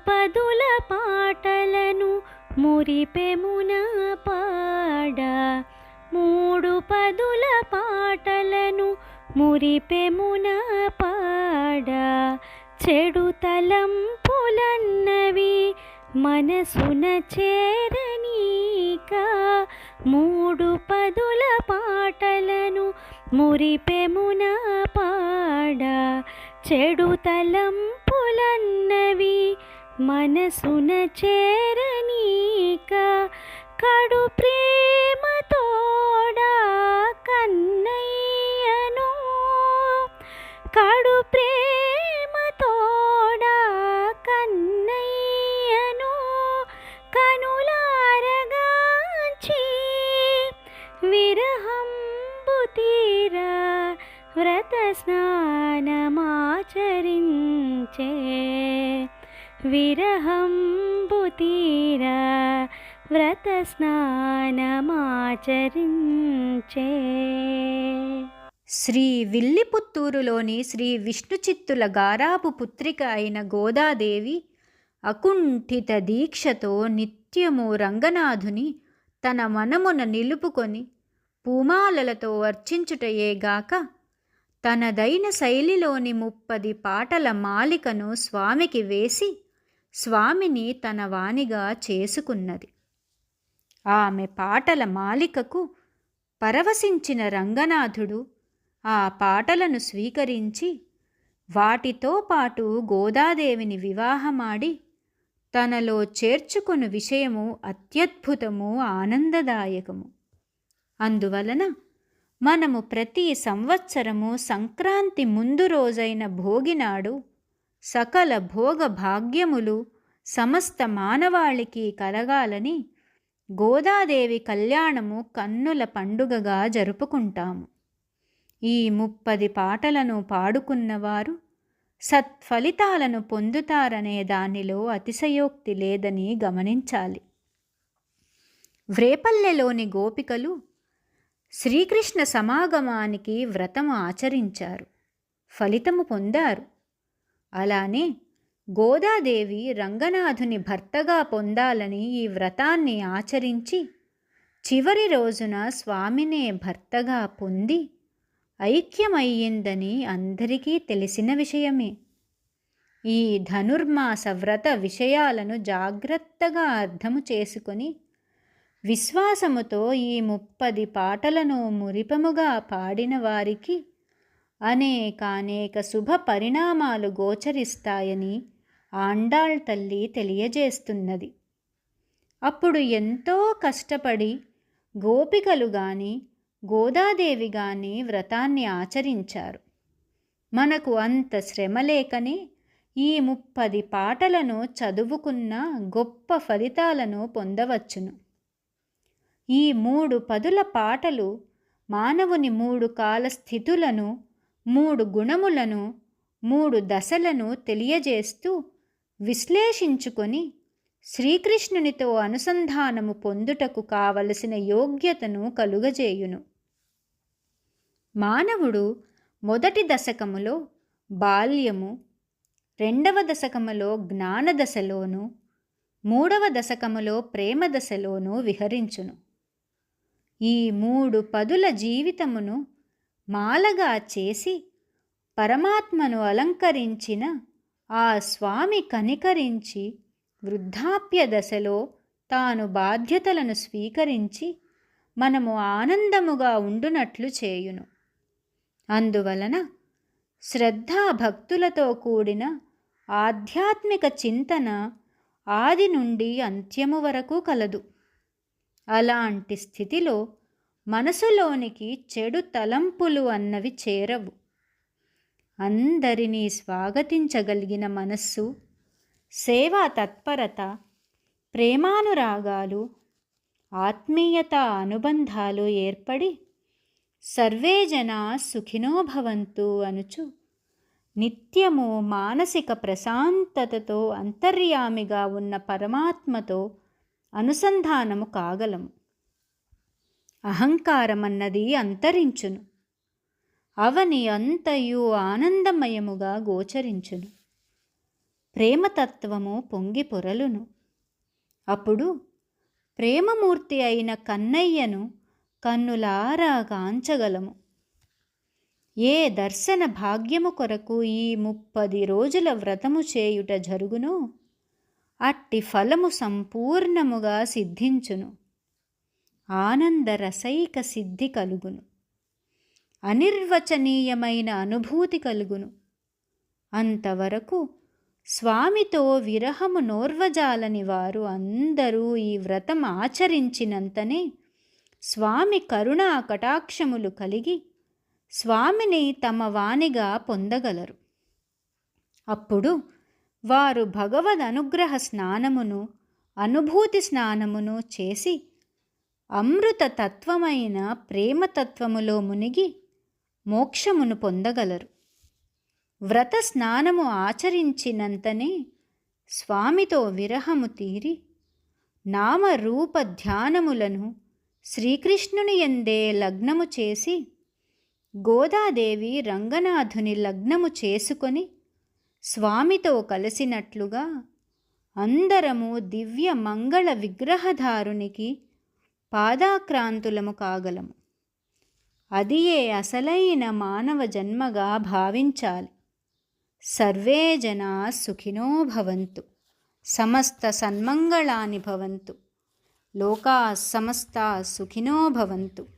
పదుల పాటలను మురిపెమున పాడ, మూడు పదుల పాటలను మురిపెమున పాడ, చెడు తలంపులన్నవి మనసున చేరనీక, మూడు పదుల పాటలను మురిపెమున పాడ, చెడు తలంపులన్నవి మనసున చేరనీక, కడు ప్రేమతోడా కన్నయ్యను, కడు ప్రేమతోడా కన్నయ్యను కనులారగాంచి విరహంబు తీరా వ్రత స్నానమాచరించే, విరహంబు తీరా వ్రత స్నానమాచరించే. శ్రీ విల్లిపుత్తూరులోని శ్రీ విష్ణుచిత్తుల గారాపు పుత్రిక అయిన గోదాదేవి అకుంఠిత దీక్షతో నిత్యము రంగనాథుని తన మనమున నిలుపుకొని పూమాలలతో అర్చించుటయేగాక తనదైన శైలిలోని 30 పాటల మాలికను స్వామికి వేసి స్వామిని తన వానిగా చేసుకున్నది. ఆమె పాటల మాలికకు పరవశించిన రంగనాథుడు ఆ పాటలను స్వీకరించి వాటితో పాటు గోదాదేవిని వివాహమాడి తనలో చేర్చుకొను విషయము అత్యద్భుతము, ఆనందదాయకము. అందువలన మనము ప్రతి సంవత్సరము సంక్రాంతి ముందు రోజైన భోగినాడు సకల భోగ భాగ్యములు సమస్త మానవాళికి కలగాలని గోదాదేవి కళ్యాణము కన్నుల పండుగగా జరుపుకుంటాము. ఈ 30 పాటలను పాడుకున్నవారు సత్ఫలితాలను పొందుతారనే దానిలో అతిశయోక్తి లేదని గమనించాలి. వ్రేపల్లెలోని గోపికలు శ్రీకృష్ణ సమాగమానికి వ్రతము ఆచరించారు, ఫలితము పొందారు. అలానే గోదాదేవి రంగనాథుని భర్తగా పొందాలని ఈ వ్రతాన్ని ఆచరించి చివరి రోజున స్వామినే భర్తగా పొంది ఐక్యమయ్యిందని అందరికీ తెలిసిన విషయమే. ఈ ధనుర్మాస వ్రత విషయాలను జాగ్రత్తగా అర్థము చేసుకొని విశ్వాసముతో ఈ 30 పాటలను మురిపముగా పాడిన వారికి అనేకానేక శుభ పరిణామాలు గోచరిస్తాయని ఆండాళ్ తల్లి తెలియజేస్తున్నది. అప్పుడు ఎంతో కష్టపడి గోపికలు గాని గోదాదేవి గాని వ్రతాన్ని ఆచరించారు. మనకు అంత శ్రమ లేకనే ఈ 30 పాటలను చదువుకున్న గొప్ప ఫలితాలను పొందవచ్చును. ఈ 3 పదుల పాటలు మానవుని 3 కాల స్థితులను, 3 గుణములను, 3 దశలను తెలియజేస్తూ విశ్లేషించుకొని శ్రీకృష్ణునితో అనుసంధానము పొందుటకు కావలసిన యోగ్యతను కలుగజేయును. మానవుడు మొదటి దశకములో బాల్యము, 2వ దశకములో జ్ఞానదశలోను, 3వ దశకములో ప్రేమ దశలోను విహరించును. ఈ 3 పదుల జీవితమును మాలగా చేసి పరమాత్మను అలంకరించిన ఆ స్వామి కనికరించి వృద్ధాప్య దశలో తాను బాధ్యతలను స్వీకరించి మనము ఆనందముగా ఉండునట్లు చేయును. అందువలన శ్రద్ధాభక్తులతో కూడిన ఆధ్యాత్మిక చింతన ఆది నుండి అంత్యము వరకు కలదు. అలాంటి స్థితిలో మనసులోనికి చెడు తలంపులు అన్నవి చేరవు. అందరినీ స్వాగతించగలిగిన మనస్సు, సేవా తత్పరత, ప్రేమానురాగాలు, ఆత్మీయత అనుబంధాలు ఏర్పడి సర్వే జనా సుఖినో భవంతు అనుచు నిత్యము మానసిక ప్రశాంతతతో అంతర్యామిగా ఉన్న పరమాత్మతో అనుసంధానము కాగలము. అహంకారమన్నది అంతరించును. అవని అంతయు ఆనందమయముగా గోచరించును. ప్రేమతత్వము పొంగి పొరలును. అప్పుడు ప్రేమమూర్తి అయిన కన్నయ్యను కన్నులారా గాంచగలము. ఏ దర్శన భాగ్యము కొరకు ఈ 30 రోజుల వ్రతము చేయుట జరుగునో అట్టి ఫలము సంపూర్ణముగా సిద్ధించును. ఆనందరసైక సిద్ధి కలుగును. అనిర్వచనీయమైన అనుభూతి కలుగును. అంతవరకు స్వామితో విరహము నోర్వజాలని వారు అందరూ ఈ వ్రతం ఆచరించినంతనే స్వామి కరుణా కటాక్షములు కలిగి స్వామిని తమ వానిగా పొందగలరు. అప్పుడు వారు భగవద్ అనుగ్రహ స్నానమును అనుభూతి స్నానమును చేసి అమృత తత్వమైన ప్రేమతత్వములో మునిగి మోక్షమును పొందగలరు. వ్రత స్నానము ఆచరించినంతనే స్వామితో విరహము తీరి నామరూప ధ్యానములను శ్రీకృష్ణుని యందే లగ్నము చేసి గోదాదేవి రంగనాథుని లగ్నము చేసుకొని స్వామితో కలిసినట్లుగా అందరము దివ్య మంగళ విగ్రహధారునికి పాదాక్రాంతులము కాగలము. అదియే అసలైన మానవ జన్మగా భావించాలి. సర్వే జనా సుఖినో భవంతు. సమస్త సన్మంగళాని భవంతు. లోకా సమస్తా సుఖినో భవంతు.